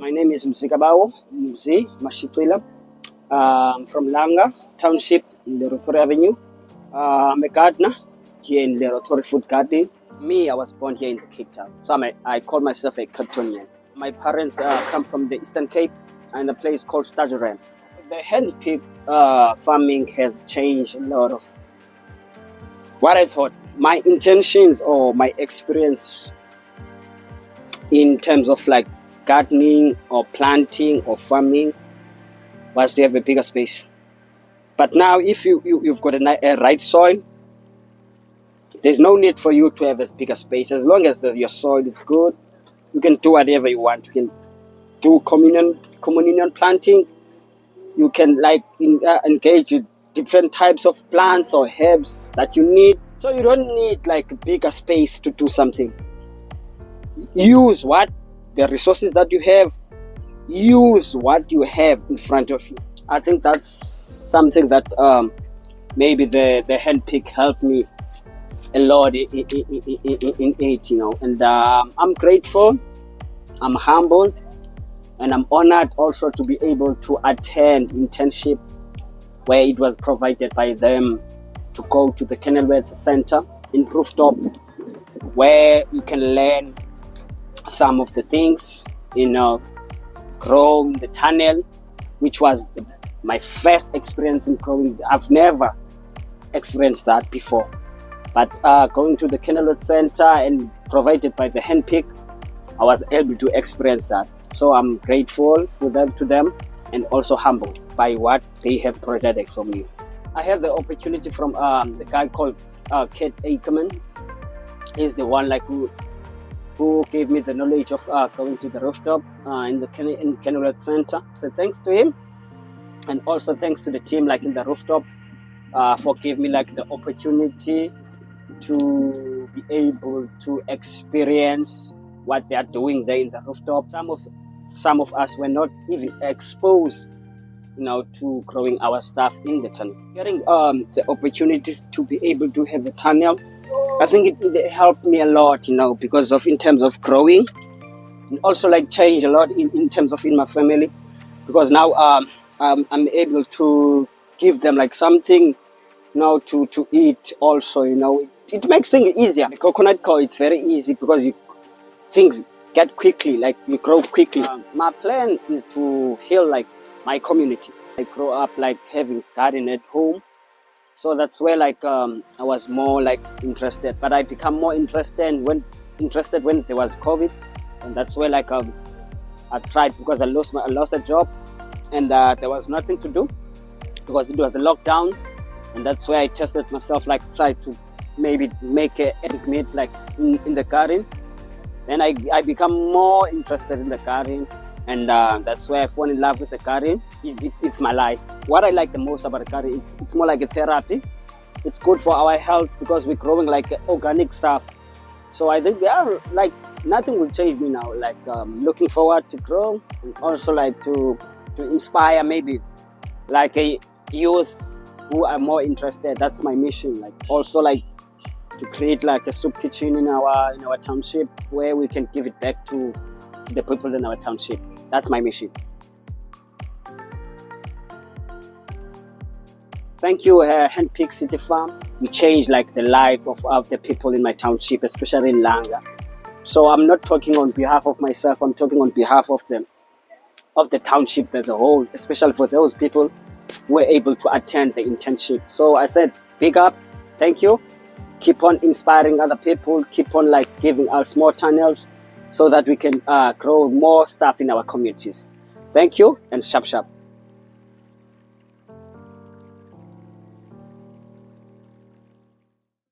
My name is Mashicila. I'm from Langa Township in 𝐸𝐿𝐴𝐻𝐼 Avenue. I'm a gardener here in 𝐸𝐿𝐴𝐻𝐼 Food Garden. Me, I was born here in the Cape Town, so I call myself a Capetonian. My parents come from the Eastern Cape and a place called 𝐸𝐻𝐼𝐵. The hand-picked farming has changed a lot of what I thought. My intentions or my experience in terms of like gardening or planting or farming was to have a bigger space. But now if you've got a right soil, there's no need for you to have a bigger space. As long as your soil is good, you can do whatever you want. You can do communion planting. You can engage with different types of plants or herbs that you need. So you don't need like a bigger space to do something. Use the resources that you have. Use what you have in front of you. I think that's something that maybe the handpick helped me a lot in it, and I'm grateful, I'm humbled, and I'm honored also to be able to attend internship where it was provided by them to go to the Kenilworth Centre in Rooftop, where you can learn some of the things, growing the tunnel, which was my first experience in growing. I've never experienced that before. But going to the Kenilworth Centre and provided by the handpick, I was able to experience that. So I'm grateful to them, and also humbled by what they have provided for me. I have the opportunity from the guy called 𝐾𝐿. He's the one who gave me the knowledge of going to the rooftop in Kenilworth Centre. So thanks to him, and also thanks to the team in the rooftop for giving me the opportunity to be able to experience what they are doing there in the rooftop. Some of us were not even exposed to growing our stuff in the tunnel. Getting the opportunity to be able to have the tunnel, I think it helped me a lot, because of in terms of growing, and also change a lot in terms of in my family, because now I'm able to give them something to eat also. It makes things easier. The 𝐿𝐴𝐻𝐼𝐻𝐼, it's very easy because things get quickly, you grow quickly. My plan is to heal my community. I grew up having garden at home, so that's where I was more interested. But I become more interested when there was COVID, and that's where I tried, because I lost a job, and there was nothing to do because it was a lockdown, and that's where I tested myself, tried to maybe make ends meet in the garden. Then I become more interested in the garden, and that's where I fall in love with the garden. It's my life. What I like the most about the garden, it's more like a therapy. It's good for our health because we're growing organic stuff. So I think nothing will change me now. Looking forward to grow, and also to inspire maybe a youth who are more interested. That's my mission. Also to create a soup kitchen in our township, where we can give it back to the people in our township. That's my mission. Thank you, HandPicked CityFarms. We changed the life of the people in my township, especially in Langa. So I'm not talking on behalf of myself, I'm talking on behalf of the township as a whole, especially for those people who were able to attend the internship. So I said, big up, thank you. Keep on inspiring other people, keep on giving us more tunnels so that we can grow more stuff in our communities. Thank you, and sharp.